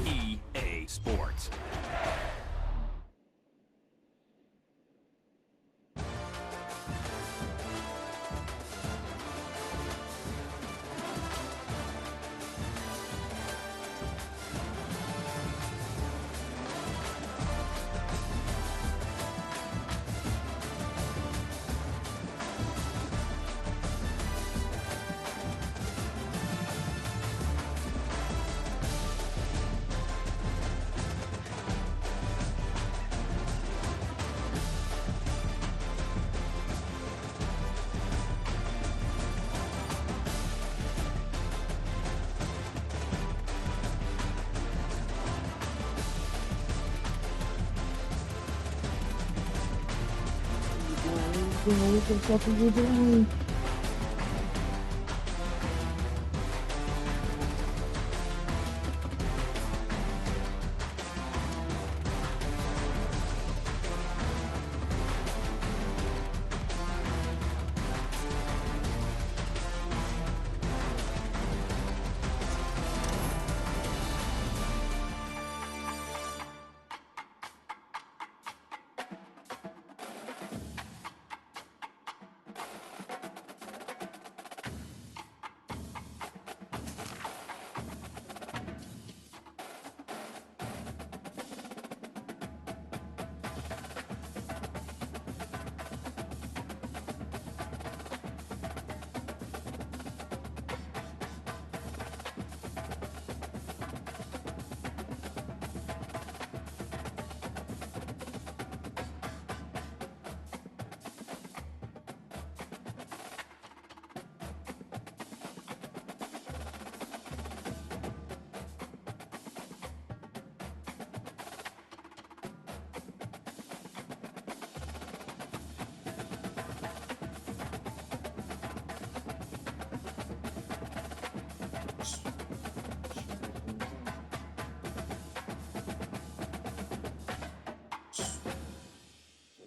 EA Sports. What the fuck are you doing?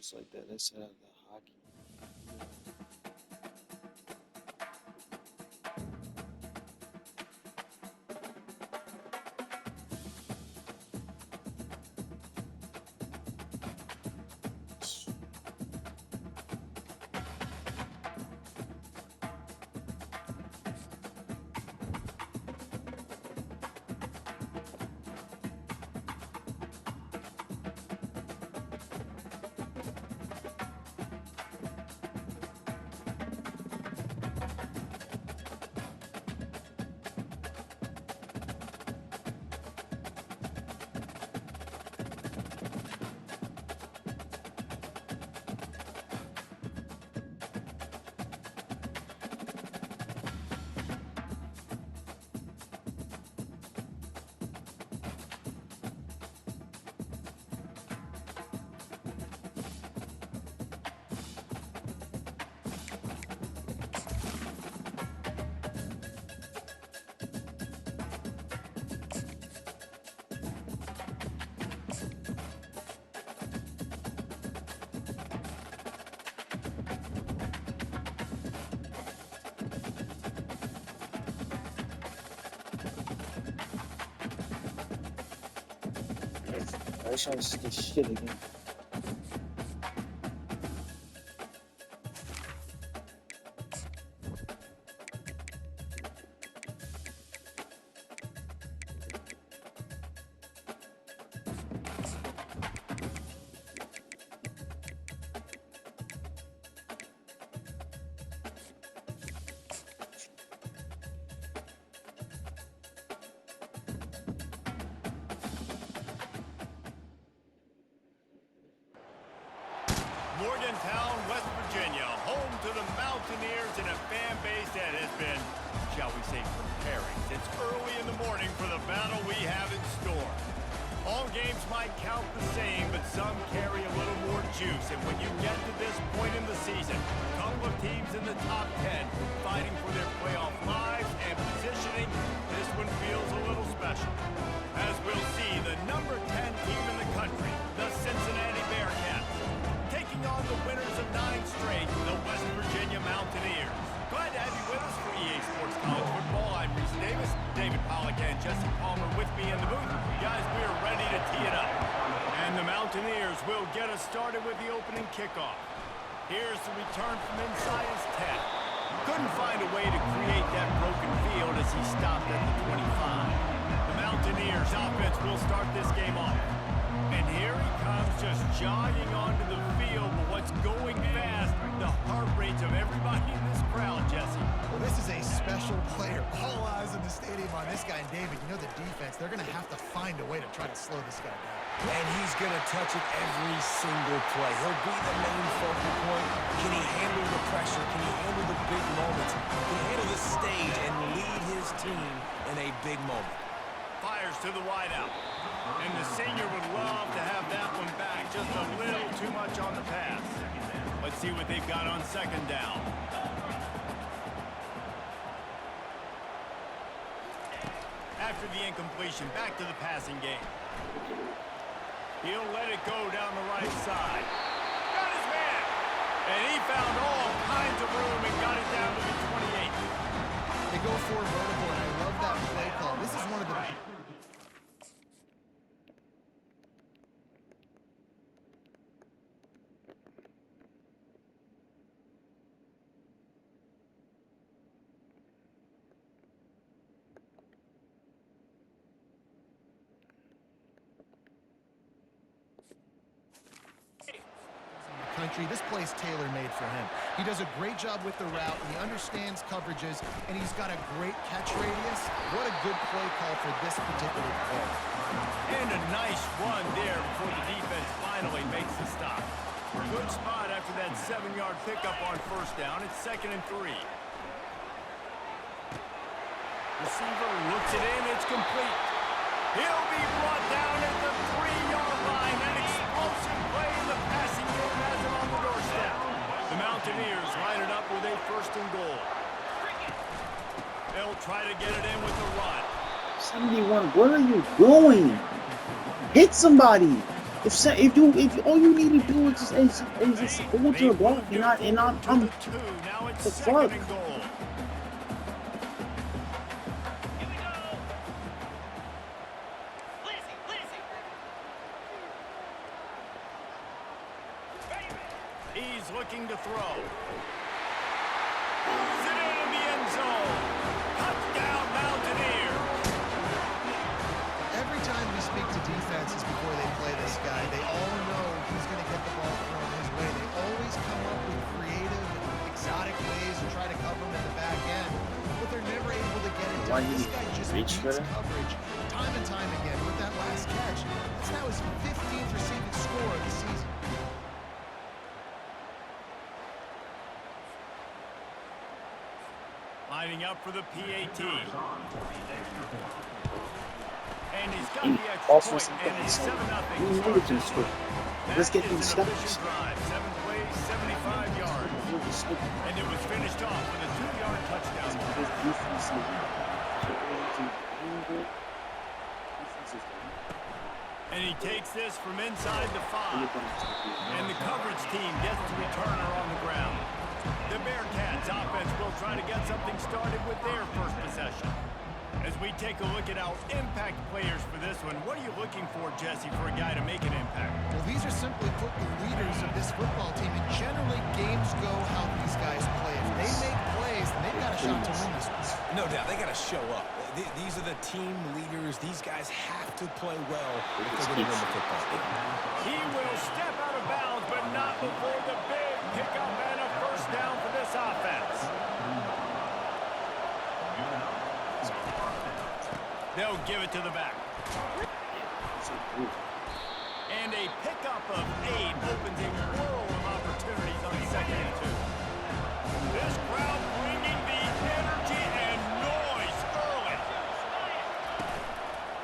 Just like that, let's have the hockey. I wish I was this shit again. Morgantown, West Virginia, home to the Mountaineers and a fan base that has been, shall we say, preparing since early in the morning for the battle we have in store. All games might count the same, but some carry a little more juice. And when you get to this point in the season, a couple of teams in the top 10 fighting for their playoff lives and positioning, this one feels a little special. As we'll see, the number 10 team in the country, the Cincinnati Bearcats, taking on the winners of 9 straight, the West Virginia Mountaineers. Glad to have you with us for EA Sports College Football. I'm Reese Davis. David Pollack and Jesse Palmer with me in the booth. Guys, we are ready to tee it up. And the Mountaineers will get us started with the opening kickoff. Here's the return from inside his 10. Couldn't find a way to create that broken field as he stopped at the 25. The Mountaineers offense will start this game off. And here he comes just jogging onto the field. But what's going fast, the heart rates of everybody in this crowd, Jesse. Well, this is a special player. All eyes in the stadium on this guy. And David, you know the defense, they're going to have to find a way to try to slow this guy down. And he's going to touch it every single play. He'll be the main focal point. Can he handle the pressure? Can he handle the big moments? Can he handle the stage and lead his team in a big moment? Fires to the wideout. And the senior would love to have that one back. Just a little too much on the pass. Let's see what they've got on second down. After the incompletion, back to the passing game. He'll let it go down the right side. Got his man. And he found all kinds of room and got it down to the 28. They go for vertical, and I love that play call. This is one of the... country. This play's tailor-made for him. He does a great job with the route. He understands coverages, and he's got a great catch radius. What a good play call for this particular play. And a nice run there before the defense finally makes the stop. Good spot after that 7-yard pickup on first down. It's 2nd and 3. Receiver looks it in. It's complete. He'll be brought down at the 3-yard line. An explosive play in the passing game has him on the doorstep. The Mountaineers line it up with a 1st and goal. They'll try to get it in with the run. 71, what are you doing? Hit somebody. If all you need to do is just go to the block and not now it's the 2nd fuck. and goal. He's looking to throw. Pulls it in the end zone. Touchdown, Mountaineers. Every time we speak to defenses before they play this guy, they all know he's going to get the ball thrown his way. They always come up with creative and exotic ways to try to cover him in the back end, but they're never able to get it Why done. did This he guy just reach beats for that? coverage time and time again with that last catch. That's now his 15th receiving score of the season. Lining up for the PAT. And he's got the extra point, and it's 7-0. Let's get That these is an steps. efficient drive. 7 plays, 75 yards. And it was finished off with a 2-yard touchdown. And he takes this from inside the 5. And the coverage team gets the returner on the ground. The Bearcats offense will try to get something started with their first possession. As we take a look at our impact players for this one, what are you looking for, Jesse, for a guy to make an impact? Well, these are simply put the leaders of this football team, and generally games go how these guys play. If they make plays, then they've got a shot to win this one. No doubt, they got to show up. These are the team leaders. These guys have to play well if they're going to win the football game. He will step out of bounds, but not before the big pickup and a first down for this offense. They'll give it to the back. And a pickup of 8 opens a world of opportunities on 2nd and 2. This crowd bringing the energy and noise early.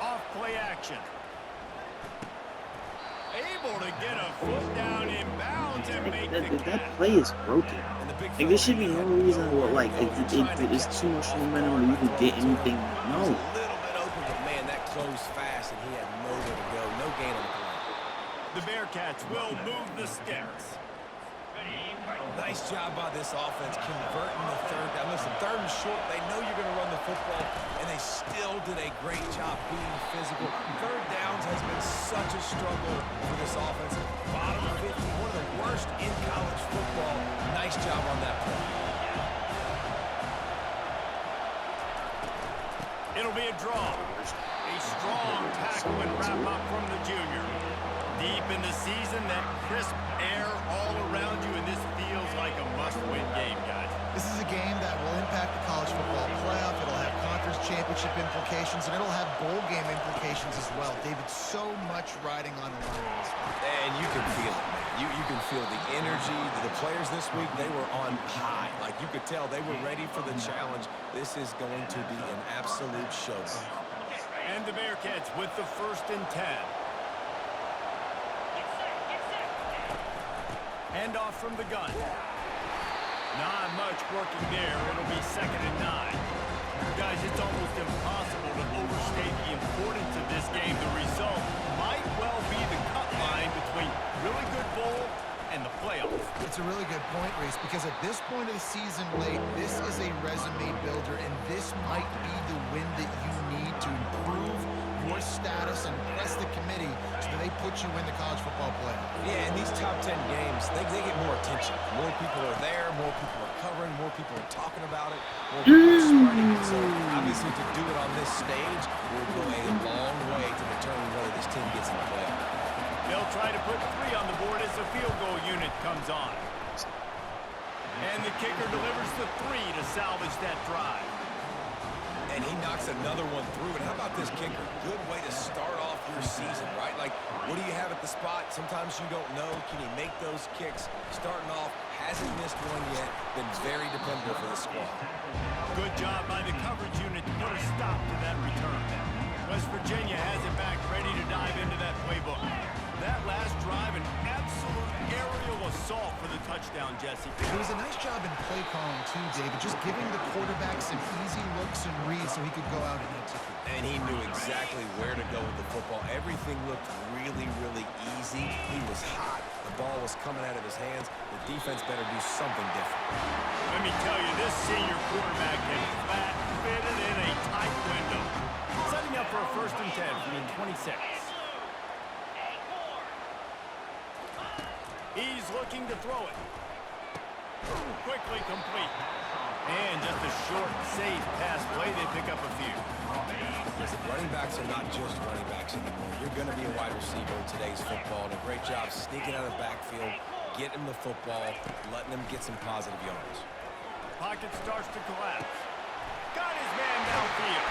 Off play action. Able to get a foot down in bounds and make the That catch. play is broken. And the big Like, there should be no reason why, it's too much momentum where you can get anything. No. A little bit open, but man, that closed fast, and he had nowhere to go. No gain on the play. The Bearcats will move the sticks. Nice job by this offense converting the 3rd down. Listen, 3rd and short, they know you're going to run the football, and they still Bill did a great job being physical. Third downs has been such a struggle for this offense. Bottom 50, one of the worst in college football. Nice job on that play. It'll be a draw. A strong tackle and wrap-up from the junior. Deep in the season, that crisp air all around you, and this feels like a must-win game, guys. This is a game that will impact the college football playoff. It'll have conference championship implications, and it'll have bowl game implications as well. David, so much riding on the line in this one. And you can feel it, man. You can feel the energy. The players this week, they were on high. Like, you could tell they were ready for the challenge. This is going to be an absolute showdown. And the Bearcats with the 1st and 10. Hand off from the gun. Not much working there. It'll be 2nd and 9. Guys, it's almost impossible to overstate the importance of this game. The result might well be the cut line between really good bowl and the playoffs. It's a really good point, Reese, because at this point of the season late, this is a resume builder, and this might be the win that you need to improve your status and impress the committee so that they put you in the college football playoff. Yeah, in these top 10 games, they get more attention. More people are there, more people are covering, more people are talking about it, more people are spreading it. So, obviously, to do it on this stage will go a long way to determine whether this team gets in the playoff. They'll try to put 3 on the board as the field goal unit comes on. And the kicker delivers the 3 to salvage that drive. And he knocks another one through. And how about this kicker? Good way to start off your season, right? Like, what do you have at the spot? Sometimes you don't know. Can he make those kicks? Starting off, hasn't missed one yet. Been very dependable for the squad. Good job by the coverage unit to put a stop to that return. West Virginia has it back, ready to dive into that playbook. That last drive, an absolute aerial assault for the touchdown, Jesse. It was a nice job in play calling, too, David, just giving the quarterback some easy looks and reads so he could go out and execute. And he knew exactly where to go with the football. Everything looked really, really easy. He was hot. The ball was coming out of his hands. The defense better do something different. Let me tell you, this senior quarterback can flat fit it in a tight window. Setting up for a 1st and 10 from the 26. He's looking to throw it. Quickly complete. And just a short, safe pass play. They pick up a few. Listen, running backs are not just running backs anymore. You're going to be a wide receiver in today's football. And a great job sneaking out of the backfield, getting them the football, letting them get some positive yards. Pocket starts to collapse. Got his man downfield.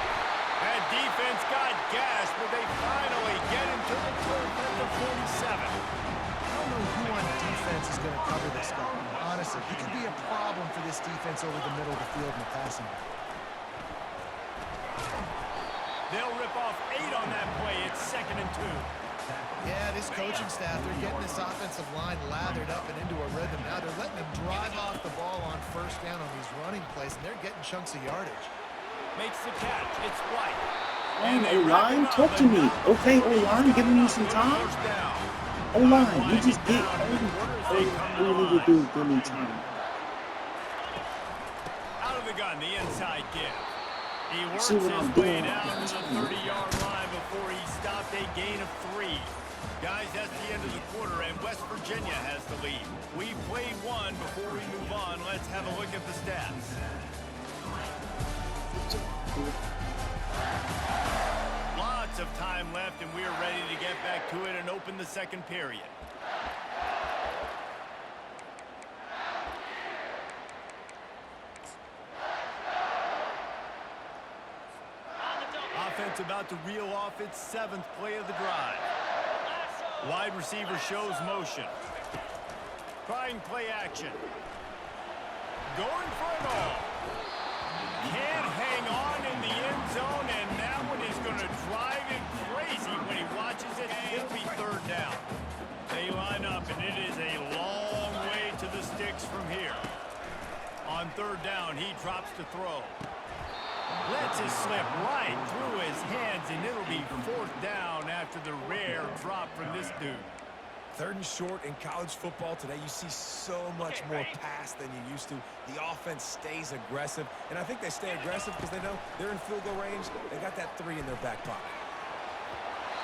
That defense got gashed, but they finally get him to the turf at the 47. I don't know who on defense is going to cover this guy. Honestly, he could be a problem for this defense over the middle of the field in the passing game. They'll rip off 8 on that play. It's 2nd and 2. Yeah, this coaching staff, they're getting this offensive line lathered up and into a rhythm. Now they're letting them drive off the ball on 1st down on these running plays, and they're getting chunks of yardage. Makes the catch. It's White. And O-line, talk to me. Okay, O-line, giving me some time. O-line, you just get all you need to do, give me time. Out of the gun, the inside give. He works See his what I'm way doing? down to the 30-yard line before he stopped a gain of 3. Guys, that's the end of the quarter, and West Virginia has the lead. We've played one. Before we move on, let's have a look at the stats. Lots of time left, and we're ready to get back to it and open the 2nd period. Offense about to reel off its 7th play of the drive. Wide receiver shows motion. Trying play action. Going for it all. Can't hang on in the end zone, and that one is going to drive him crazy when he watches it. It'll be 3rd down. They line up, and it is a long way to the sticks from here. On 3rd down, he drops to throw. Lets it slip right through his hands, and it'll be 4th down after the rare drop from this dude. Third and short in college football today, you see so much more pass than you used to. The offense stays aggressive, and I think they stay aggressive because they know they're in field goal range. They got that 3 in their back pocket.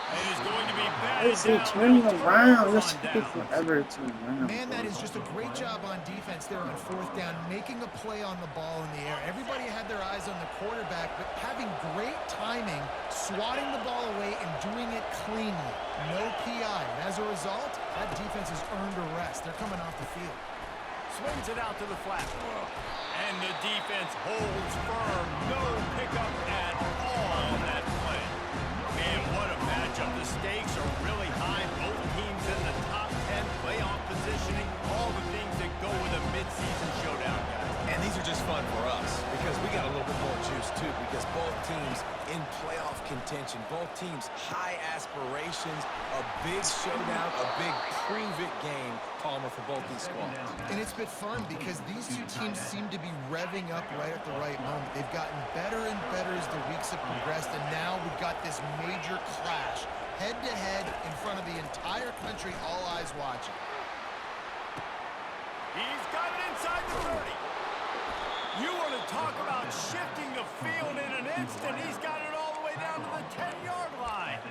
It is going to be Why batted is he down. turning They'll throw around? it This on taking down. forever to around. Man, that is just a great job on defense there on 4th down, making a play on the ball in the air. Everybody had their eyes on the quarterback, but having great timing, swatting the ball away, and doing it cleanly. No PI. And as a result, that defense has earned a rest. They're coming off the field. Swings it out to the flat. And the defense holds firm. No pickup at all on that play. Man, what a matchup. The stakes are really high. Both teams in the top 10 playoff positioning. All the things that go with a midseason showdown, guys. And these are just fun for us because we got a little bit more juice, too, because both teams in playoff contention, both teams high aspirations, a big showdown, a big prove-it game, Palmer, for both these squads. And it's been fun because these two teams seem to be revving up right at the right moment. They've gotten better and better as the weeks have progressed, and now we've got this major clash, head-to-head in front of the entire country, all eyes watching. He's got it inside the 30. You want to talk about shifting the field in an instant. He's got it all the way down to the 10-yard line.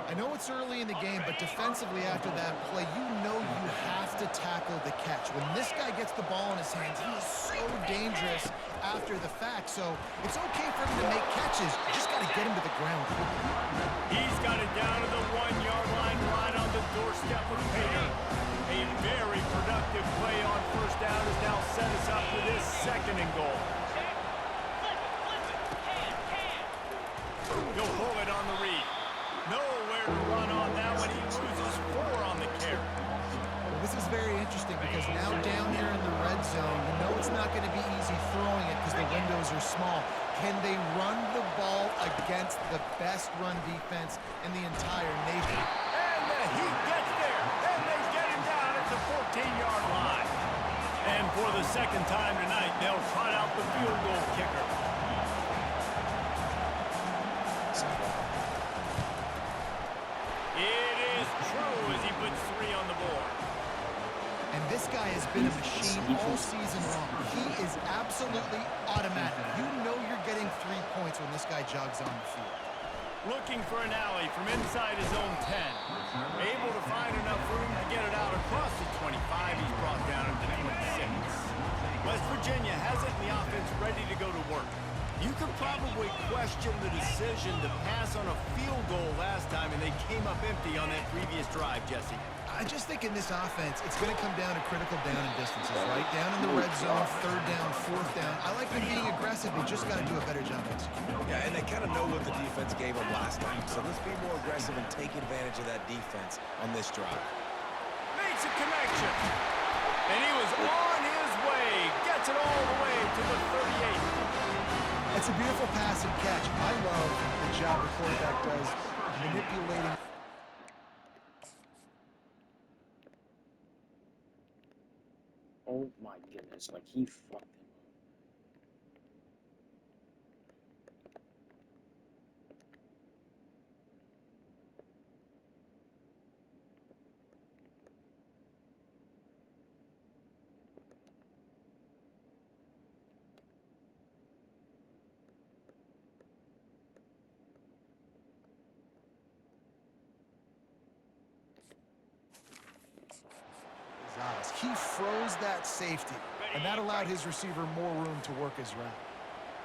I know it's early in the game, but defensively after that play, you know you have to tackle the catch. When this guy gets the ball in his hands, he is so dangerous after the fact. So it's okay for him to make catches. You just got to get him to the ground quickly. He's got it down to the 1-yard line, right on the doorstep of Payton. A very productive play on 1st down has now set us up for this 2nd and goal. He'll pull it on the read. Nowhere to run on that one. He loses 4 on the carry. Well, this is very interesting because now down here in the red zone, you know it's not going to be easy throwing it because the windows are small. Can they run the ball against the best run defense in the entire nation? And the Heat gets there. And they get him down at the 14-yard line. And for the 2nd time tonight, they'll trot out the field goal kicker. It is true as he puts 3 on the board. And this guy has been a machine all season long. He is absolutely automatic. You know you're getting 3 points when this guy jogs on the field. Looking for an alley from inside his own 10. Able to find enough room to get it out across the 25. He's brought down at the 26. West Virginia has it in the offense ready to go to work. You could probably question the decision to pass on a field goal last time, and they came up empty on that previous drive, Jesse. I just think in this offense, it's going to come down to critical down and distances, right? Down in the red zone, 3rd down, 4th down. I like them being aggressive. They just got to do a better job executing. Yeah, and they kind of know what the defense gave them last time. So let's be more aggressive and take advantage of that defense on this drive. Makes a connection. And he was on his way. Gets it all the way to the 38. It's a beautiful pass and catch. I love the job the quarterback does manipulating. Oh my goodness, like he fucked him. He froze that safety, and that allowed his receiver more room to work his route.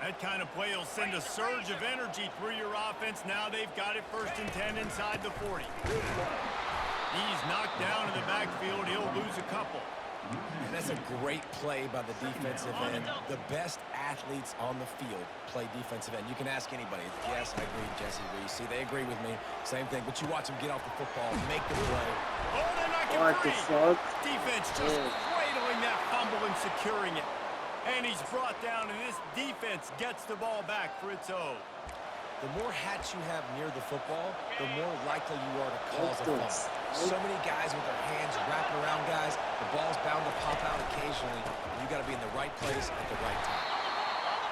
That kind of play will send a surge of energy through your offense. Now they've got it 1st and 10 inside the 40. He's knocked down in the backfield. He'll lose a couple. And that's a great play by the defensive end. The best athletes on the field play defensive end. You can ask anybody. Yes, I agree, Jesse Reese. See, they agree with me. Same thing. But you watch them get off the football, make the play. Oh, they're knocking What the free. fuck? Defense just cradling that fumble and securing it. And he's brought down, and this defense gets the ball back for its own. The more hats you have near the football, the more likely you are to cause a fumble. So many guys with their hands wrapping around guys, the ball's bound to pop out occasionally, and you got to be in the right place at the right time.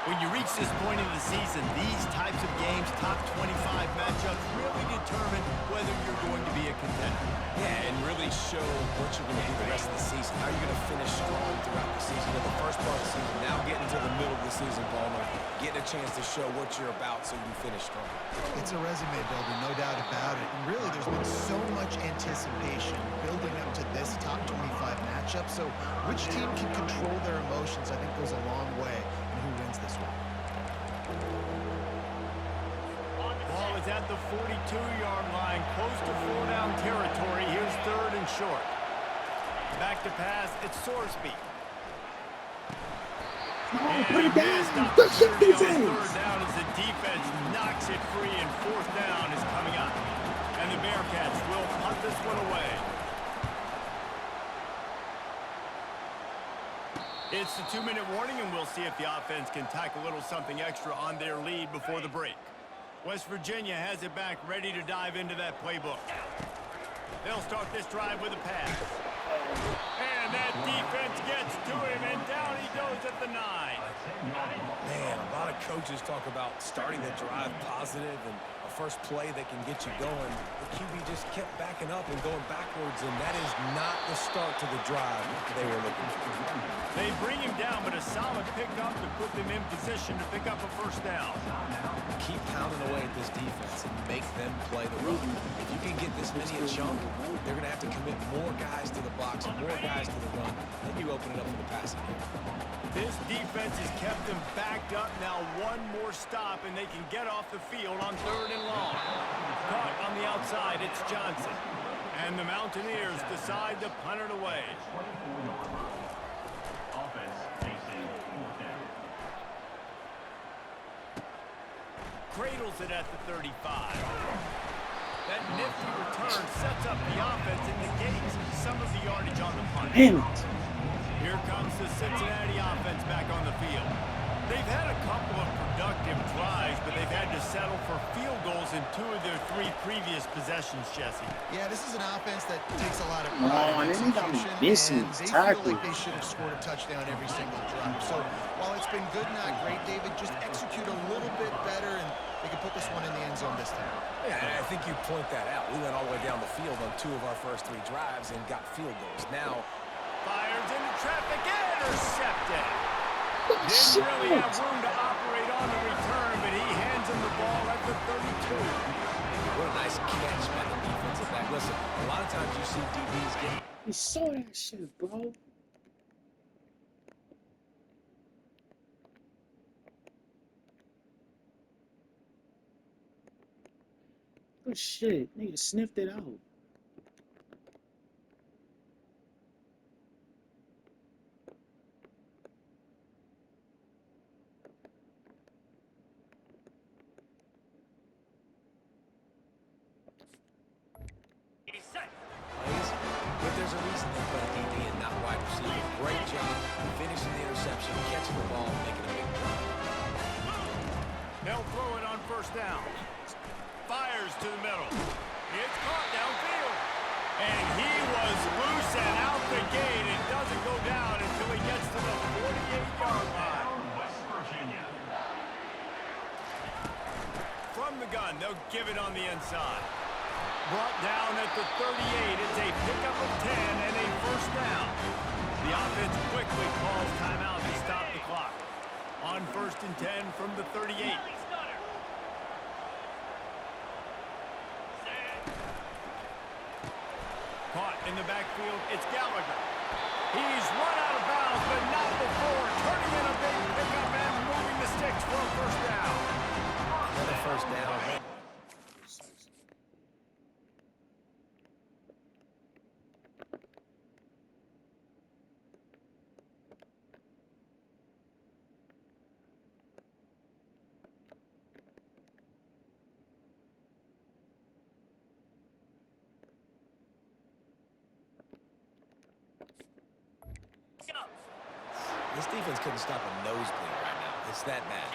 When you reach this point in the season, these types of games, top 25 matchups, really determine whether you're going to be a contender. Yeah, and really show what you're going to do the rest of the season. How you're going to finish strong throughout the season. In the first part of the season, now getting to the middle of the season, Palmer, getting a chance to show what you're about so you can finish strong. It's a resume builder, no doubt about it. And really, there's been so much anticipation building up to this top 25 matchup. So which team can control their emotions, I think, goes a long way in who wins this one. Ball is at the 42-yard line, close to 4-down territory. Here's 3rd and short. Back to pass, it's Sorsby. No, put it down. Stop Good shit, on 3rd defense. down as the defense knocks it free, and 4th down is coming up. And the Bearcats will punt this one away. It's the 2-minute warning, and we'll see if the offense can tack a little something extra on their lead before the break. West Virginia has it back, ready to dive into that playbook. They'll start this drive with a pass. And that defense gets to him, and down he goes at the 9. Man, a lot of coaches talk about starting the drive positive and a first play that can get you going. The QB just kept backing up and going backwards, and that is not the start to the drive they were looking for. They bring him down, but a solid pickup to put them in position to pick up a 1st down. Keep pounding away at this defense and make them play the run. If you can get this many a chunk, they're going to have to commit more guys to the box, more guys to the run, then you open it up for the passing game. This defense has kept them backed up. Now one more stop, and they can get off the field on 3rd and long. Caught on the outside, it's Johnson. And the Mountaineers decide to punt it away. Cradles it at the 35. That nifty return sets up the offense and negates some of the yardage on the punt. Damn it. Here comes the Cincinnati offense back on the field. They've had a couple of productive drives, but they've had to settle for field goals in 2 of their 3 previous possessions, Jesse. Yeah, this is an offense that takes a lot of Oh, pride and in then he got me execution, missing and his they feel tackle. like they should have scored a touchdown every single drive. So while it's been good, not great, David, just execute a little bit better, and they can put this one in the end zone this time. Yeah, and I think you point that out. We went all the way down the field on 2 of our first 3 drives and got field goals. Now, Fires into traffic, intercepted. Didn't Shit. really have room to operate on the return, but he hands him the ball at the 32. what a nice catch by the defensive back. Listen, a lot of times you see DBs get You saw that shit, bro. Good shit. Nigga sniffed it out. plays, but there's a reason they play DB and not wide receiver. Great job finishing the interception, catching the ball, making a big play. They'll throw it on 1st down. Fires to the middle. It's caught downfield. And he was loose and out the gate. It doesn't go down until he gets to the 48-yard line. From the gun, they'll give it on the inside. Brought down at the 38. It's a pickup of 10 and a 1st down. The offense quickly calls timeout to stop the clock. On 1st and 10 from the 38. Caught in the backfield, it's Gallagher. He's run out of bounds, but not before turning in a big pickup and moving the sticks for a 1st down. Another 1st down. This defense couldn't stop a nosebleed right now. It's that bad.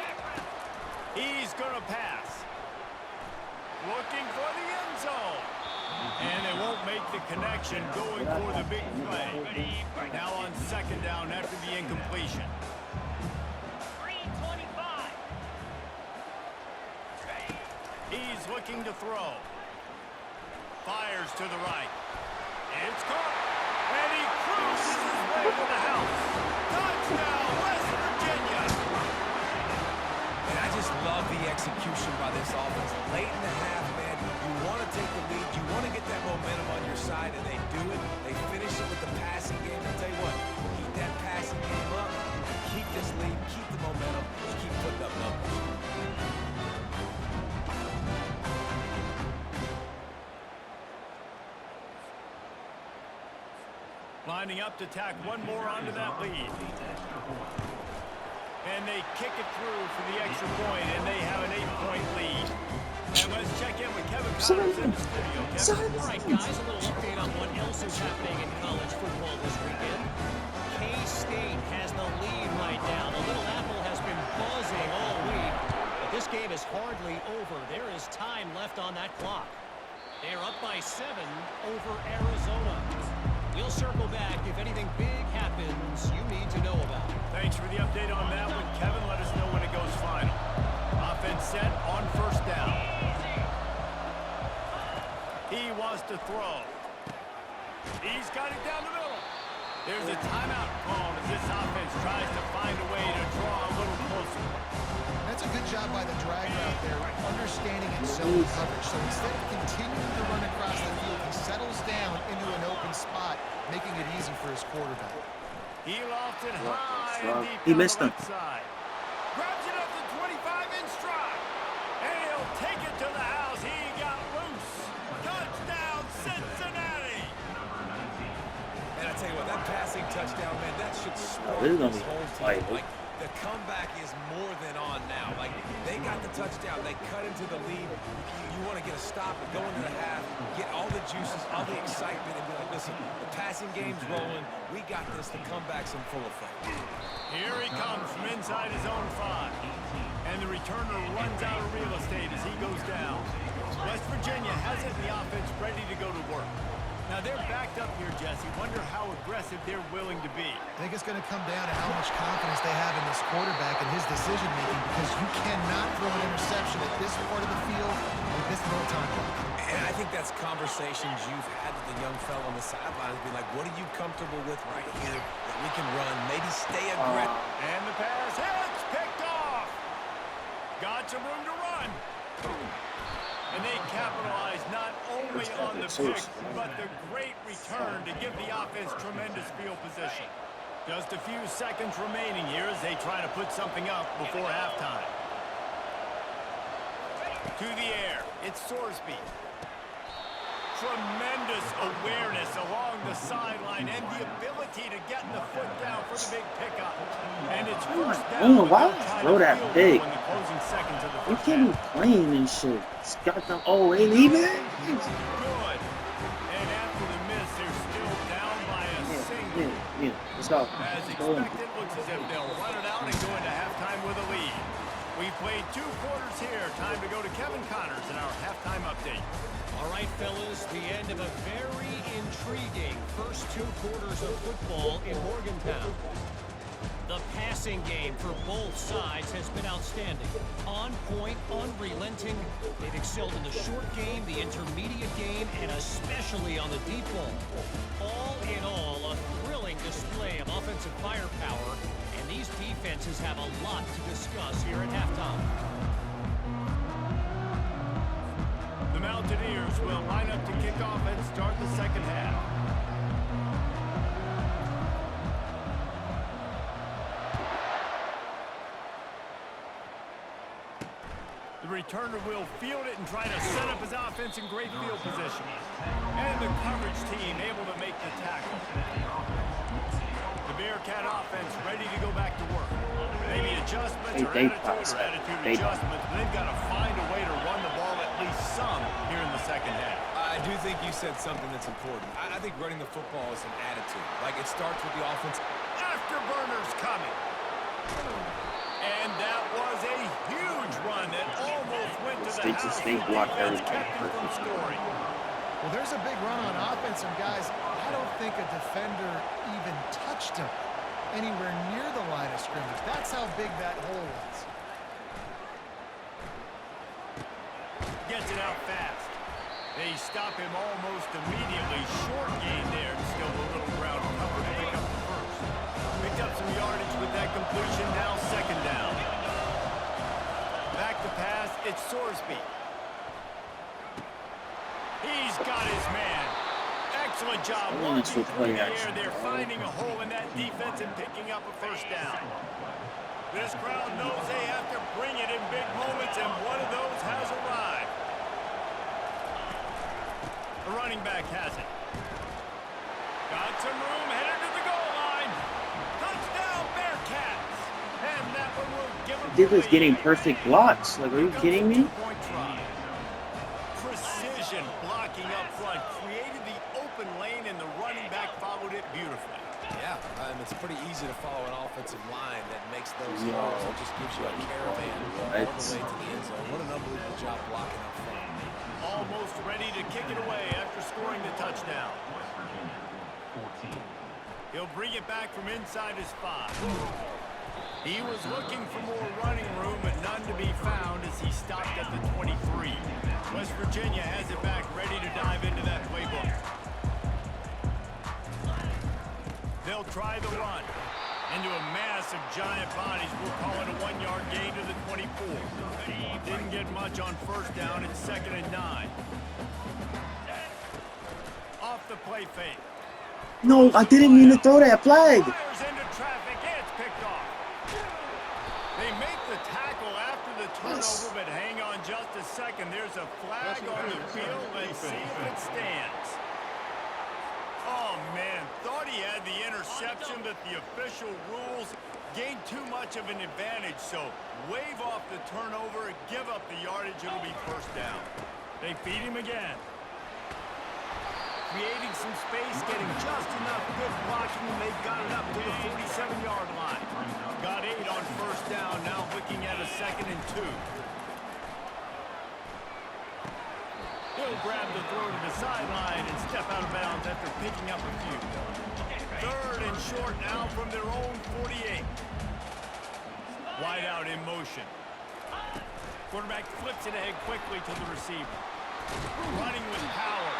He's going to pass. Looking for the end zone. And they won't make the connection going for the big play. Now on 2nd down after the incompletion. 3:25 He's looking to throw. Fires to the right. It's caught. And he cruises his way to the house. Touchdown, West Virginia. And I just love the execution by this offense. Late in the half, man, you want to take the lead. You want to get that momentum on your side, and they do it. They finish it with the passing game. I'll tell you what, keep that passing game up. Keep this lead. Keep the momentum. And keep putting up numbers. Lining up to tack one more onto that lead. And they kick it through for the extra point, and they have an 8-point lead. And let's check in with Kevin Connors in the studio. Kevin? All right, guys, a little update on what else is happening in college football this weekend. K-State has the lead right now. The Little Apple has been buzzing all week, but this game is hardly over. There is time left on that clock. They're up by 7 over Arizona. We'll circle back if anything big happens you need to know about. Thanks for the update on that one, Kevin. Let us know when it goes final. Offense set on first down. He wants to throw. He's got it down the middle. There's a timeout called as this offense tries to find a way to draw a little closer. That's a good job by the drag route there, understanding and zone coverage. So instead of continuing to run across the field, he settles down into an open spot, making it easy for his quarterback. He lofted high and deep He on missed the him. right side. Grabs it up to 25 in stride. And he'll take it to the house. He got loose. Touchdown, Cincinnati. And I tell you what, that passing touchdown, man, that should spark this is gonna this be whole fight. team. Like, the comeback is more than on now. Like, they got the touchdown. They cut into the lead. You want to get a stop and go into the half, get all the juices, all the excitement, and be like, listen, the passing game's rolling. We got this. The comeback's in full effect. Here he comes from inside his own 5. And the returner runs out of real estate as he goes down. West Virginia has it in the offense ready to go to work. Now they're backed up here, Jesse. Wonder how aggressive they're willing to be. I think it's going to come down to how much confidence they have in this quarterback and his decision-making, because you cannot throw an interception at this part of the field with this little time clock. And I think that's conversations you've had with the young fella on the sidelines. Be like, what are you comfortable with right here that we can run? Maybe stay aggressive. And the pass hits, picked off. Got some room to run. And they capitalize not only on the pick, but the great return to give the offense tremendous field position. Just a few seconds remaining here as they try to put something up before halftime. To the air, it's Sorsby. Tremendous awareness along the sideline and the ability to get the foot down for the big pickup. And it's first down. Why throw that big? In the closing seconds of the You first can't be half. playing and shit. It's got the ain't leaving. Good. And after the miss, they're still down by a single. Yeah. Let's go. As Go. expected, looks as if they'll run it out and go into halftime with a lead. We've played 2 quarters here. Time to go to Kevin Connors in our halftime update. All right, fellas, the end of a very intriguing first 2 quarters of football in Morgantown. The passing game for both sides has been outstanding. On point, unrelenting. They've excelled in the short game, the intermediate game, and especially on the deep ball. All in all, a thrilling display of offensive firepower, and these defenses have a lot to discuss here at halftime. The Mountaineers will line up to kick off and start the second half. The returner will field it and try to set up his offense in great field position. And the coverage team able to make the tackle. The Bearcat offense ready to go back to work. Maybe adjustments or attitude adjustments, but they've got to find a way to run the ball at least some here in the second half. I do think you said something that's important. I think running the football is an attitude. Like, it starts with the offense. Afterburners coming. And that was a huge run that almost went to the house. State blocked Defense everything. kept him from scoring. Well, there's a big run on offense, and guys, I don't think a defender even touched him anywhere near the line of scrimmage. That's how big that hole was. out fast. They stop him almost immediately. Short gain there. Still a little ground cover to pick up the first. Picked up some yardage with that completion. Now second down. Back to pass. It's Sorsby. He's got his man. Excellent job launching through the air. They're finding a hole in that defense and picking up a first down. This crowd knows they have to bring it in big moments, and one of those has arrived. The running back has it. Got some room, headed to the goal line. Touchdown, Bearcats. And that one will give them Dude was getting perfect blocks. Like, are you kidding me? Precision blocking up front created the open lane, and the running back followed it beautifully. Yeah, it's pretty easy to follow an offensive line that makes those throws. It just gives you a caravan all the way to the end zone. What an unbelievable job blocking up front. Almost ready to kick it away after scoring the touchdown. He'll bring it back from inside his 5. He was looking for more running room, but none to be found as he stopped at the 23. West Virginia has it back, ready to dive into that playbook. They'll try the run. Into a mass of giant bodies. We'll call it a 1-yard gain to the 24. Didn't get much on first down. It's 2nd and 9. Off the play fake. No, I didn't mean to throw that flag. Fires into traffic. It's picked off. They make the tackle after the turnover, but hang on just a second. There's a flag on the field. Let's see if it stands. Oh, man, thought he had the interception, but the official rules gained too much of an advantage, so wave off the turnover and give up the yardage. It'll be first down. They feed him again. Creating some space, getting just enough good blocking, and they've got it up to the 47-yard line. Got 8 on first down, now looking at a 2nd and 2. He'll grab the throw to the sideline and step out of bounds after picking up a few. 3rd and short now from their own 48. Wide out in motion. Quarterback flips it ahead quickly to the receiver. Running with power.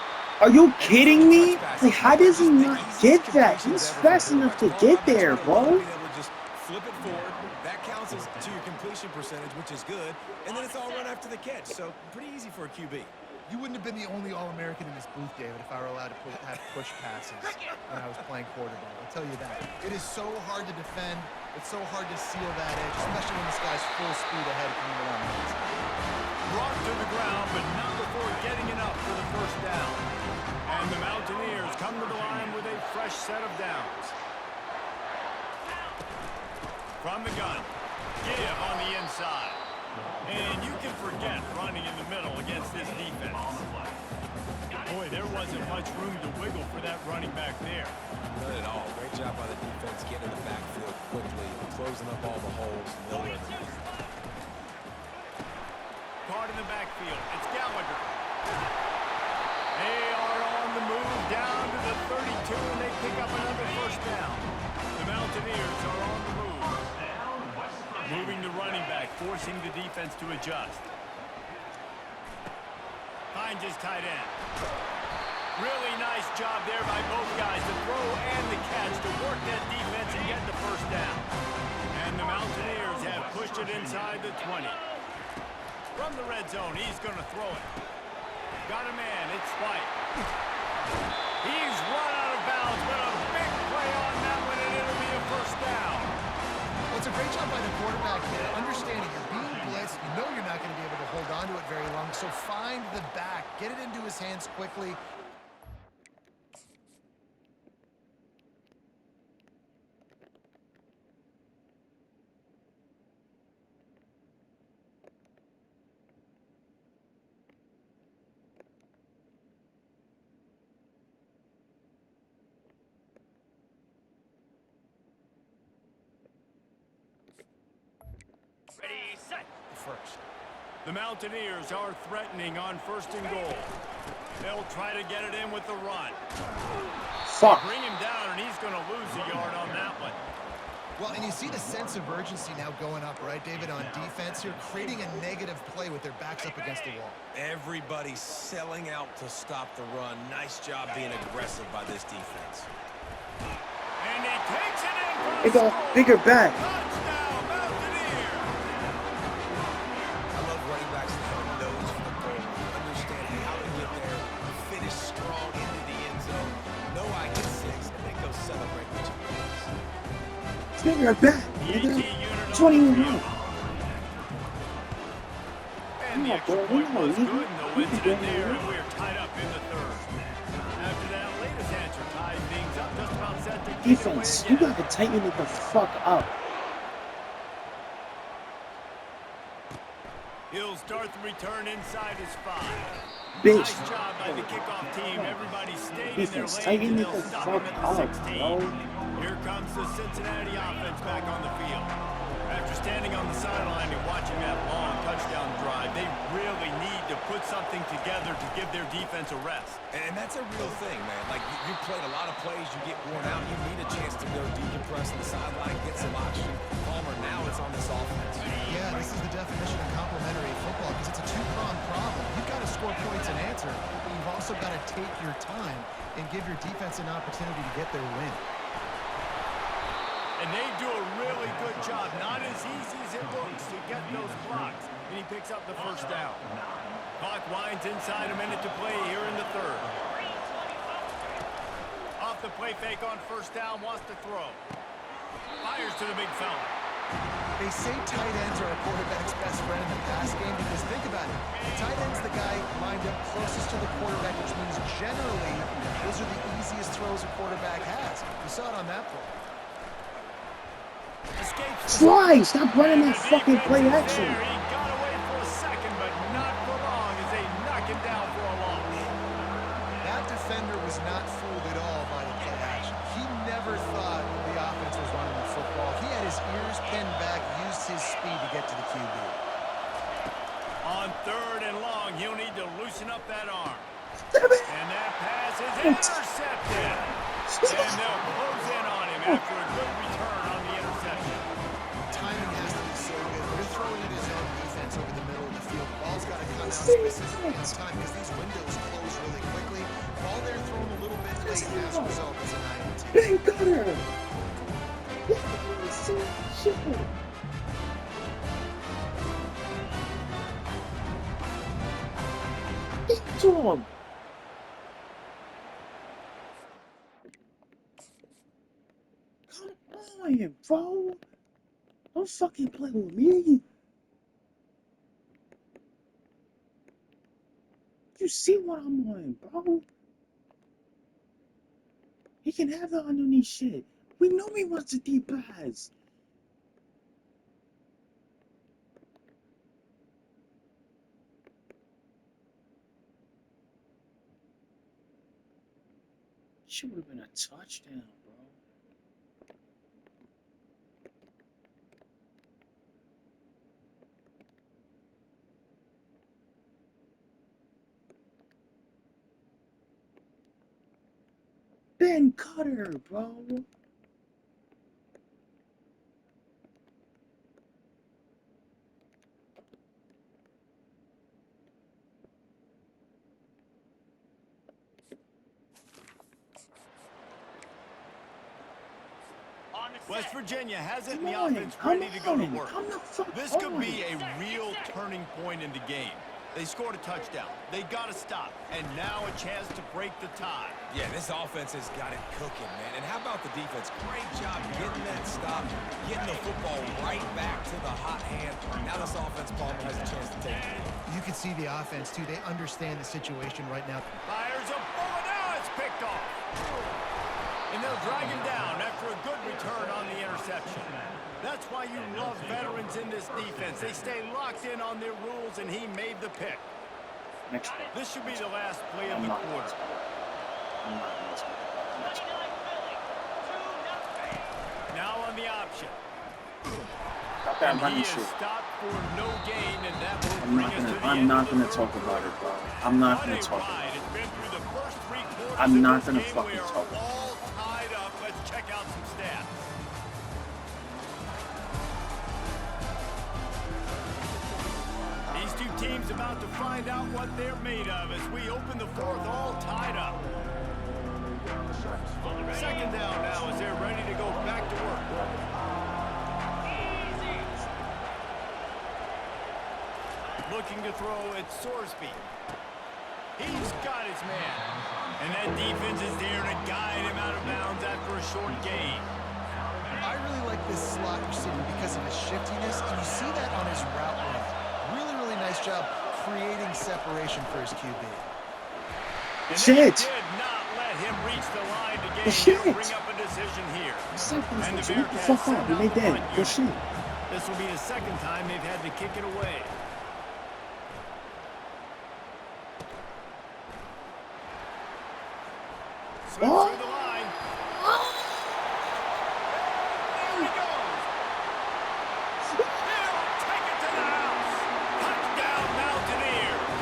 Are you kidding me? Like, how does he not get that? He's fast enough to get there, bro. Just flip it forward. That counts as to your completion percentage, which is good. And then it's all run after the catch. So pretty easy for a QB. You wouldn't have been the only All-American in this booth, David, if I were allowed to have push passes when I was playing quarterback. I'll tell you that. It is so hard to defend. It's so hard to seal that edge, especially when this guy's full speed ahead coming around the outside. Brought to the ground, but not before getting enough for the first down. And the Mountaineers come to the line with a fresh set of downs. From the gun, give on the inside. And you can forget running in the middle against this defense. Boy, there wasn't much room to wiggle for that running back there. None at all. Great job by the defense getting in the backfield quickly, closing up all the holes. Caught in the backfield. It's Gallagher. They are on the move down to the 32, and they pick up another first down. The Mountaineers are on the move. Moving the running back, forcing the defense to adjust. Finds his tight end. Really nice job there by both guys, the throw and the catch, to work that defense and get the first down. And the Mountaineers have pushed it inside the 20. From the red zone, he's going to throw it. Got a man, it's White. He's run out of bounds, but a big play on that one, and it'll be a first down. Well, it's a great job by the quarterback here, understanding you're being blitzed, you know you're not going to be able to hold on to it very long, so find the back, get it into his hands quickly. Ready, set. First. The Mountaineers are threatening on 1st and goal. They'll try to get it in with the run. Fuck. Bring him down, and he's going to lose a yard on that one. Well, and you see the sense of urgency now going up, right, David, on defense here, creating a negative play with their backs up against the wall. Everybody's selling out to stop the run. Nice job being aggressive by this defense. And he takes it in for They the go score. bigger back. Touchdown, Mountaineers. I love running backs that have a nose for the goal. Understand how to get there, finish strong into the end zone. Know I get 6, and then go celebrate with your boys. Bigger back, The AT nigga. unit It's on what the you field. want. And the Yeah, extra bro, point we know, was we- good. No we incident can there, do and we're tied up in the third. After that latest answer ties things up, just about set to kick it away Defense, you again. gotta tighten it the fuck up. He'll start the return inside his 5. Bitch. Nice job by the kickoff team. Everybody stayed in their Defense, lanes, tighten and it they'll the stop fuck him up, at the 16. bro. Here comes the Cincinnati offense back on the field. After standing on the sideline and watching that long touchdown drive, they really need to put something together to give their defense a rest. And that's a real thing, man. Like, you played a lot of plays, you get worn out, you need a chance to go decompress on the sideline, get some oxygen. Palmer, now it's on this offense. Yeah, this is the definition of complementary football because it's a two-pronged problem. You've got to score points and answer, but you've also got to take your time and give your defense an opportunity to get their win. And they do a really good job. Not as easy as it looks to get those blocks. And he picks up the first down. Clock winds inside, a minute to play here in the third. Off the play fake on first down, wants to throw. Fires to the big fella. They say tight ends are a quarterback's best friend in the pass game because think about it. The tight end's the guy lined up closest to the quarterback, which means generally those are the easiest throws a quarterback has. You saw it on that play. Escapes. Fly! Stop running And that the fucking defense play is action. there. He got away for a second, but not for long as they knock him down for a loss. That defender was not fooled at all by the play action. He never thought the offense was running the football. He had his ears pinned back, used his speed to get to the QB. On third and long, he'll need to loosen up that arm. Damn it! And that pass is intercepted. And they'll close in on him after a good return on the interception. Timing has to be so good. They're throwing it his own defense over the middle of the field. Ball's got to come out specifically on time because these windows close really quickly. Ball they're thrown a little bit late as a result is an INT. Big gutter! Shit. Get to him! Come on, bro! Don't fucking play with me! You see what I'm on, bro? He can have the underneath shit. We know he wants a deep pass. Should have been a touchdown, bro. Ben Cutter, bro. West Virginia has it, and the Come on, offense come ready to go to on, work. come the fuck This could on. be a real turning point in the game. They scored a touchdown. They got to stop. And now a chance to break the tie. Yeah, this offense has got it cooking, man. And how about the defense? Great job getting that stop, getting the football right back to the hot hand. Now this offense, Palmer, has a chance to take the lead. You can see the offense, too. They understand the situation right now. Fires a bullet. Now it's picked off. And they'll drag him down after a good return on the interception. That's why you love veterans in this defense. They stay locked in on their rules, and he made the pick. Next play. This should be the last play of I'm the not quarter. I'm not gonna take it. Next play. Now on the option. Stop that And he running is shit. stopped for no gain, and that will I'm bring not us to gonna. the I'm end not of the gonna third talk about quarter. it, bro. I'm not What gonna a talk about ride. it. It's been through the first three quarters I'm of not this gonna game. fucking We are talk about it. all tied up. Let's check out some stats. team's about to find out what they're made of as we open the fourth all tied up. Second down now as they're ready to go back to work. Looking to throw at Sorsby. He's got his man. And that defense is there to guide him out of bounds after a short gain. I really like this slot receiver because of his shiftiness, and you see that on his route run. Really, really nice job creating separation for his QB. And Shit. they did not let him reach the line to gain. Shit. Bring up a decision here. And the What the Bearcats fuck send up? out You made the that. punt Good unit. shit. This will be the second time they've had to kick it away. Slips Oh. through the line. There he goes. He'll take it to the house. Touchdown, Mountaineers.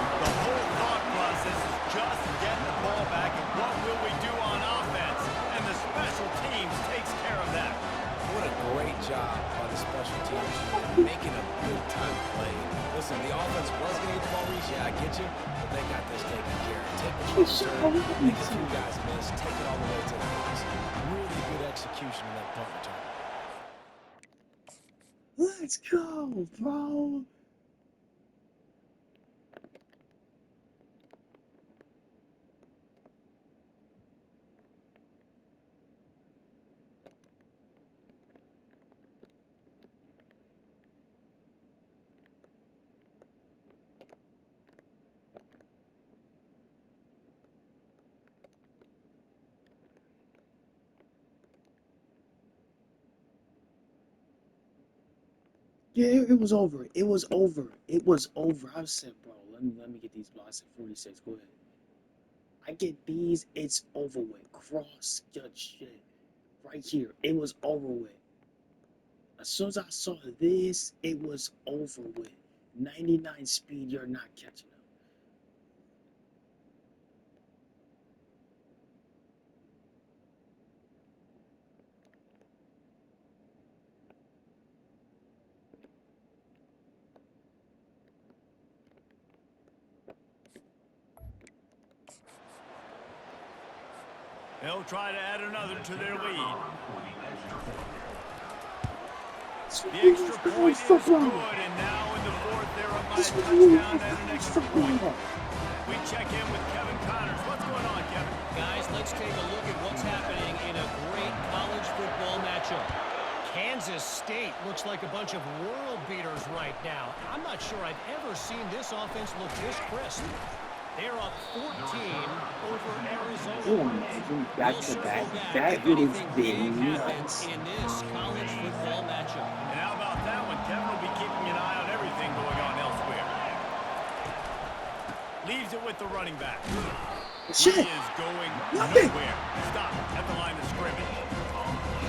The whole thought process is just getting the ball back and what will we do on offense? And the special teams takes care of that. What a great job by the special teams unit, making a good-time play. Listen, the offense was going to get the ball reach. Yeah, I get you, but they got this taken care of. Take the return, make a few guys miss, take it all the way to the house. Really good execution in that punt return. Let's go, bro. Yeah, it was over. It was over. It was over. I said, bro, let me get these blocks at 46. Go ahead. I get these. It's over with. Cross your shit right here. It was over with. As soon as I saw this, it was over with. 99 speed. You're not catching up. They'll try to add another to their lead. The extra point is good, and now in the fourth, they're up by a touchdown and an extra point. We check in with Kevin Connors. What's going on, Kevin? Guys, let's take a look at what's happening in a great college football matchup. Kansas State looks like a bunch of world beaters right now. I'm not sure I've ever seen this offense look this crisp. They're up 14 over Arizona. Oh, imagine back We'll to circle back. back That if would anything have big been happens nuts. in this college football matchup. And how about that one? Kevin will be keeping an eye on everything going on elsewhere. Leaves it with the running back. Shit. He is going Nothing. nowhere. Stop at the line of scrimmage.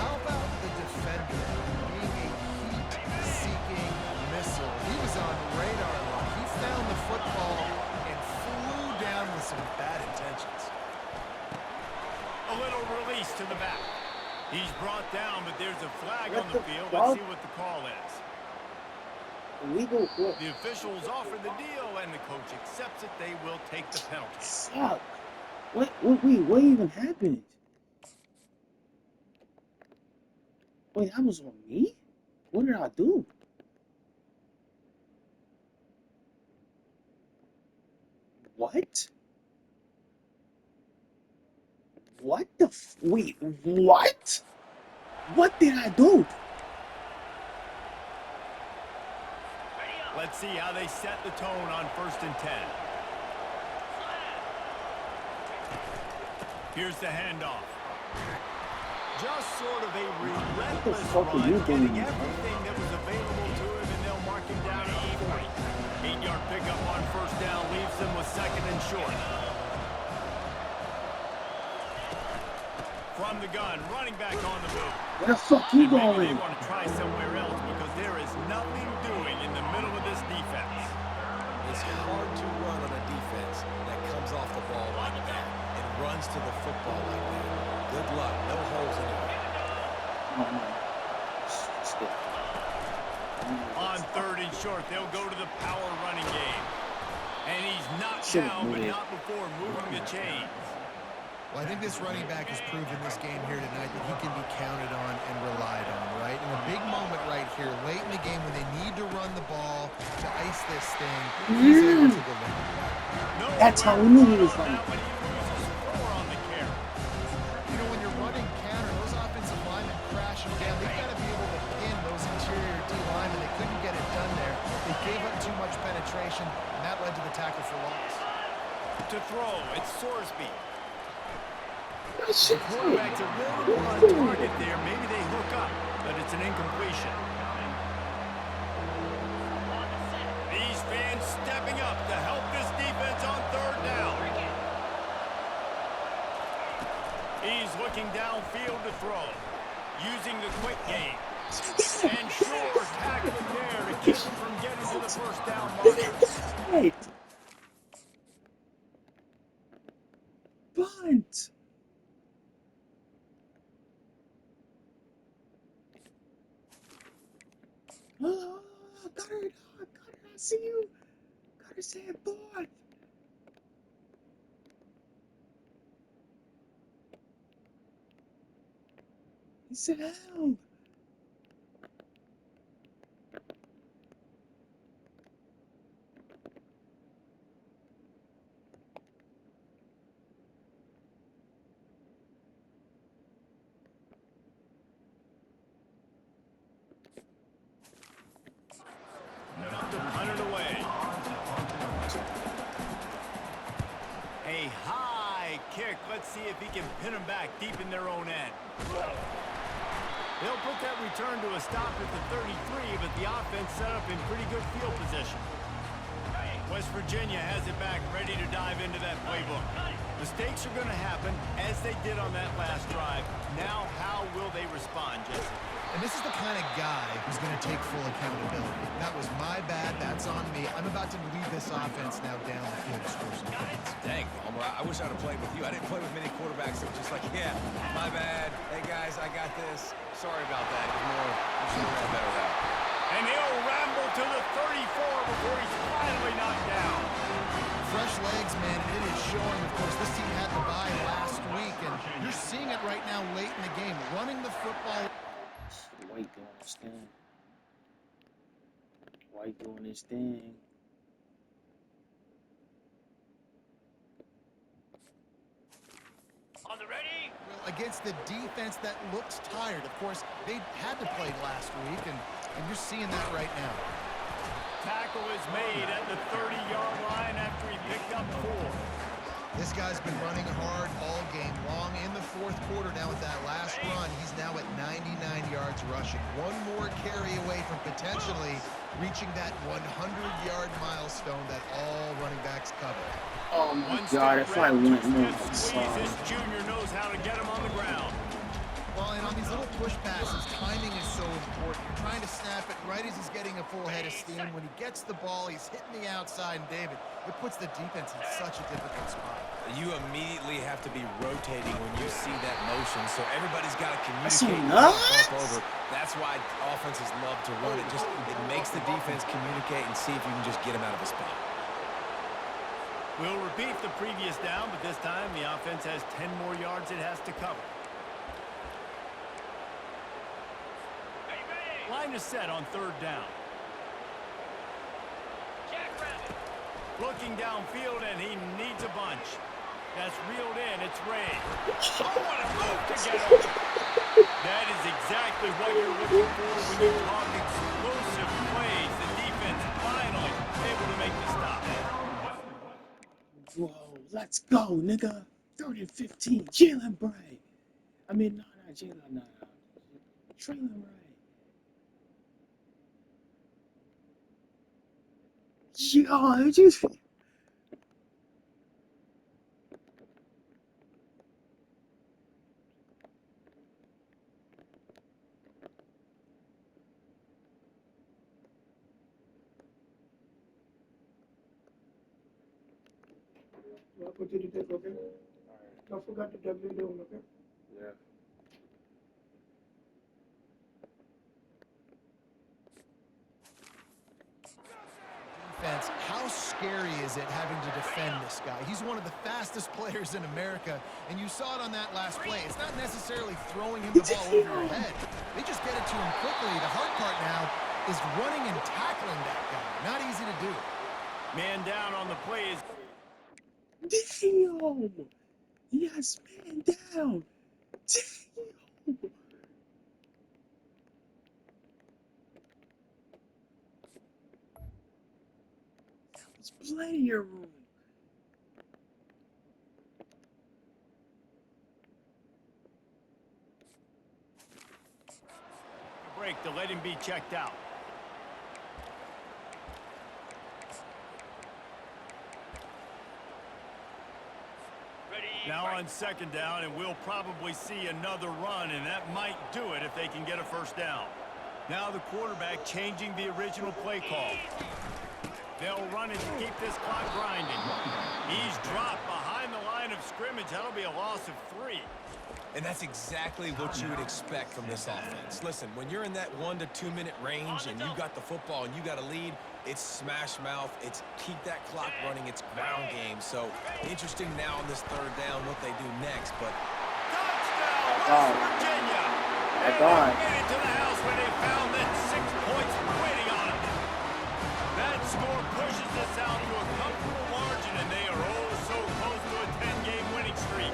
How about the defender being a heat-seeking missile? He was on radar lock. He found the football and flew down with some bad intentions. A little release to the back. He's brought down, but there's a flag What on the the field. fuck? Let's see what the call is. Illegal what? The officials offer the deal, and the coach accepts it. They will take the penalty. Suck. Wait, what even happened? Wait, that was on me? What did I do? What? What the wait, what? What did I do? Let's see how they set the tone on 1st and 10. Here's the handoff. Just sort of a relentless fuck are run, you getting doing? everything that was available to him, and they'll mark him down at 40. 8-yard pickup on 1st down leaves them with 2nd and short. From the gun, running back on the move. Where the fuck you And maybe they going? want to try somewhere else because there is nothing doing in the middle of this defense. It's hard to run on a defense that comes off the ball like that and runs to the football like that. Good luck. No holes anywhere. Oh, no. Stay. On on 3rd and short. They'll go to the power running game. And he's knocked Should've down, but moved it. not before moving the chains. Well, I think this running back has proved in this game here tonight that he can be counted on and relied on, right? In a big moment right here, late in the game when they need to run the ball to ice this thing, he's able to deliver. That's how we knew he was running. When he loses 4 on the carry. You know, when you're running counter, those offensive linemen crash them down. They've got to be able to pin those interior D linemen. They couldn't get it done there. They gave up too much penetration, and that led to the tackle for loss. To throw, it's Sorsby. That shit. Quarterback's a little on target there. Maybe they hook up, but it's an incompletion. These fans stepping up to help this defense on 3rd down. He's looking downfield to throw, using the quick game. And sure, tackling there to keep him from getting to the 1st down marker. Right. Bunt. Oh, Cutter, I see you. Cutter said bunt. He said help. Enough to punt it away. A high kick. Let's see if he can pin them back deep in their own end. They'll put that return to a stop at the 33, but the offense set up in pretty good field position. West Virginia has it back, ready to dive into that playbook. Mistakes are going to happen, as they did on that last drive. Now, how will they respond, Jesse? And this is the kind of guy who's going to take full accountability. That was my bad. That's on me. I'm about to lead this offense now down the field to score some points. Dang, Homer, I wish I'd have played with you. I didn't play with many quarterbacks that were just like, yeah, my bad. Hey, guys, I got this. Sorry about that. It was more, I should have ran a better route. And he'll ramble to the 34 before he's finally knocked down. Fresh legs, man, and it is showing. Of course, this team had the bye last week, and you're seeing it right now late in the game. Running the football. White doing his thing. White doing his thing. On the ready. Against the defense that looks tired. Of course, they had to play last week, and you're seeing that right now. Tackle is made at the 30-yard line after he picked up 4. This guy's been running hard all game long. In the 4th quarter now with that last run, he's now at 99 yards rushing. One more carry away from potentially reaching that 100-yard milestone that all running backs cover. Oh my God, if I went more, I'm Squeeze, sorry. this junior knows how to get him on the ground. Well, and on these little push passes, timing is so important. You're trying to snap it right as he's getting a full head of steam. When he gets the ball, he's hitting the outside, and David, it puts the defense in such a difficult spot. You immediately have to be rotating when you see that motion, so everybody's got to see communicate. nuts. Bump over. That's why offenses love to run it. It makes the defense communicate and see if you can just get him out of a spot. We'll repeat the previous down, but this time the offense has 10 more yards it has to cover. Line is set on 3rd down. Looking downfield, and he needs a bunch. That's reeled in. It's Ray. Oh, what a move to get over. That is exactly what you're looking for when you talk explosive plays. The defense finally able to make the stop. Whoa, let's go, nigga. 3rd and 15. Jalen Bray. I mean, not Jalen, no. Traylon Ray. Yo, it just... I'll put you to death, okay? Alright. Don't forget the W doing, okay? Yeah. how scary is it having to defend this guy? He's one of the fastest players in America, and you saw it on that last play. It's not necessarily throwing him the ball over your head. They just get it to him quickly. The hard part now is running and tackling that guy. Not easy to do. Man down on the play is... Damn! Yes, man down! Damn! It's plenty of room. break to let him be checked out. Now on second down, and we'll probably see another run, and that might do it if they can get a first down. Now the quarterback changing the original play call. They'll run it to keep this clock grinding. He's dropped behind the line of scrimmage. That'll be a loss of 3. And that's exactly what you would expect from this offense. Listen, when you're in that 1 to 2 minute range and you got the football and you got a lead, it's smash mouth, it's keep that clock running, it's ground game. So interesting now on this third down what they do next, but touchdown, West Virginia! And they made it to the house when they found that 6 points waiting on them. That score pushes us out to a comfortable margin, and they are oh so close to a 10-game winning streak.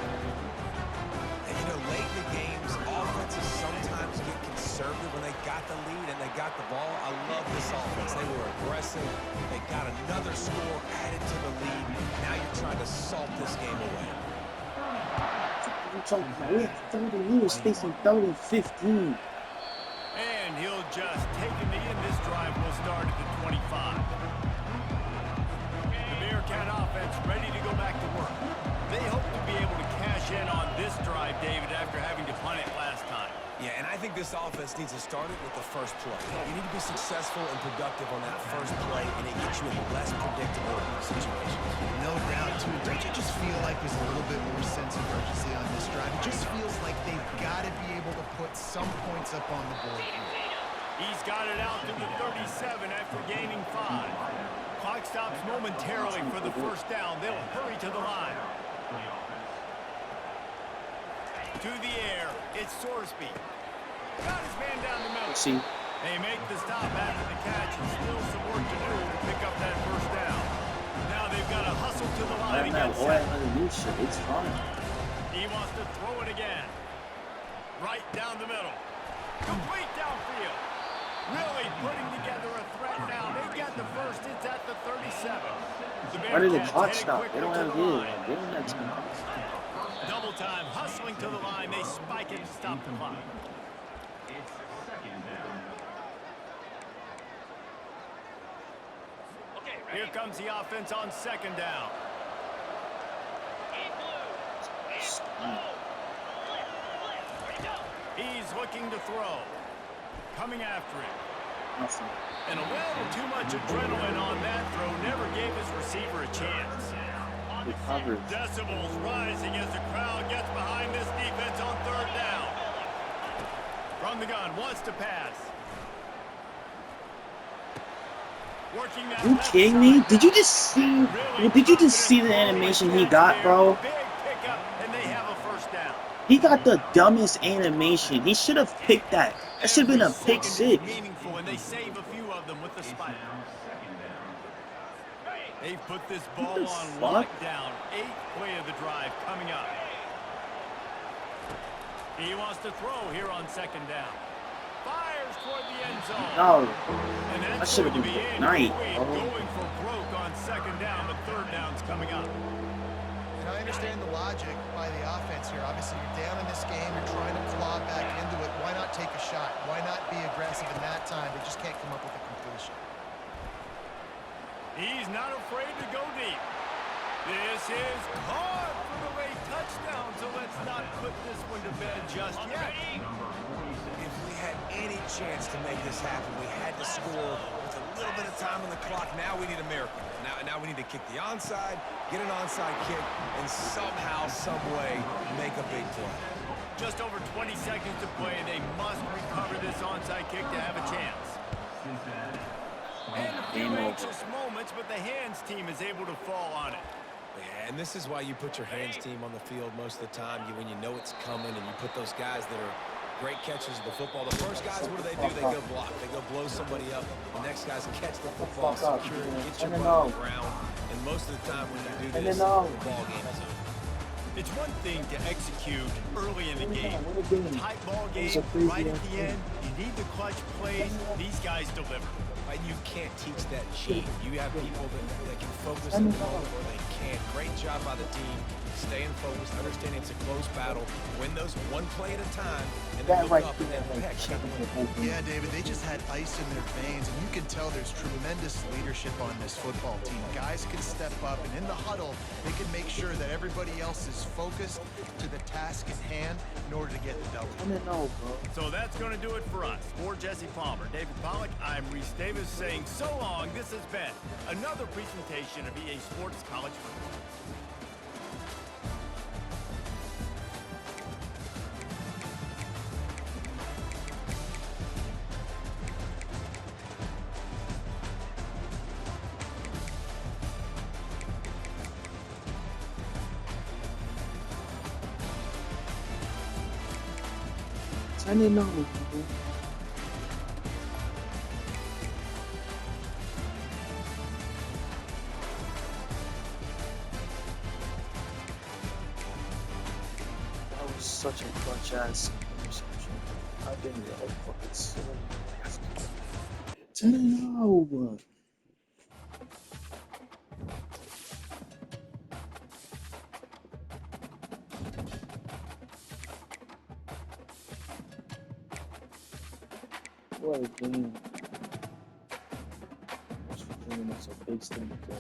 And you know, late in the games, offenses sometimes get conservative when they got the lead and they got the ball. I love this offense. They were aggressive. They got another score added to the lead. Now you're trying to salt this game away. I'm talking about we have 30 years facing 30 and 15. And he'll just take a knee, and this drive will start at the 25. The Bearcat offense ready to go back to work. They hope to be able to cash in on this drive, David, after having to punt it last time. Yeah, and I think this offense needs to start it with the first play. You need to be successful and productive on that first play, and it gets you in less predictable situations. No doubt, too. Don't you just feel like there's a little bit more sense of urgency on this drive? It just feels like they've got to be able to put some points up on the board here. He's got it out to the 37 after gaining 5. Clock stops momentarily for the first down. They'll hurry to the line. To the air, it's Sorsby. Got his man down the middle. See, They make the stop after the catch, and still some work to do to pick up that first down. Now they've got to hustle to the line I'm not against all him. that other new shit. It's fine. He wants to throw it again. Right down the middle. Complete downfield. Really putting together a threat now. They get the first. It's at the 37. Why did the Bearcats clock heading stop? quickly They don't to have the good. line. They don't have time. Double time, hustling to the line. They spike it and stop the clock. Here comes the offense on second down. He's looking to throw. Coming after him. Nothing. And a little too much adrenaline on that throw never gave his receiver a chance. Good coverage. Decibels rising as the crowd gets behind this defense on third down. From the gun, wants to pass. Working that You left kidding me? side. Did you just see? Did you just see the animation he got, bro? Big pickup, and they have a first down. He got the dumbest animation. He should have picked that. That should have been a pick Every second is 6. meaningful, and they save a few of them with the spike. They've put this ball the on fuck? lockdown. 8th play of the drive coming up. He wants to throw here on second down. Fires toward the end zone. No. And That that's should have going to been be night, incomplete. bro. Going for broke on second down, but third down's coming up. And I understand the logic by the offense here. Obviously, you're down in this game. You're trying to claw back into it. Why not take a shot? Why not be aggressive in that time? They just can't come up with a completion. He's not afraid to go deep. This is caught for the late touchdown, so let's not put this one to bed just yet. If we had any chance to make this happen, we had to score with a little bit of time on the clock. Now we need a miracle. Now we need to kick the onside, get an onside kick, and somehow, some way, make a big play. Just over 20 seconds to play. They must recover this onside kick to have a chance. And a few Game over. anxious moments, but the hands team is able to fall on it. Yeah, and this is why you put your hands team on the field most of the time. When you know it's coming, and you put those guys that are great catches of the football. The first guys, what do? They go block. They go blow somebody up. The next guys catch the football, secure it, get your butt on the ground. And most of the time when you do this, the ball game is over. It's one thing to execute early in the game. Tight ball game, right at the end. You need the clutch plays. These guys deliver. Right? You can't teach that gene. You have people that can focus in the moment or they can't. Great job by the team. Staying focused, understanding it's a close battle. Win those one play at a time, and then look up and then peck. Yeah, David, they just had ice in their veins, and you can tell there's tremendous leadership on this football team. Guys can step up, and in the huddle, they can make sure that everybody else is focused to the task at hand in order to get the W. I don't know, bro. So that's going to do it for us. For Jesse Palmer, David Pollack, I'm Reese Davis saying so long. This has been another presentation of EA Sports College Football. I didn't know, bro. That was such a clutch ass interception. I didn't know fucking so nasty. 10-0. What a game. West Virginia makes a big statement there.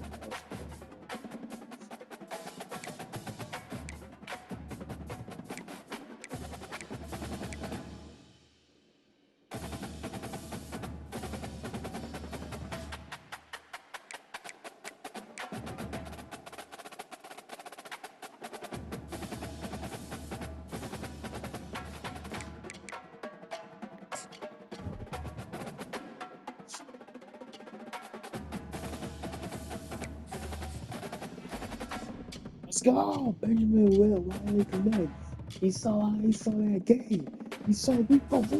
Let's go! Benjamin Will, why did he connect? He saw that game. He saw we for real.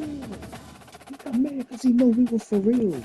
He got mad because he know we were for real.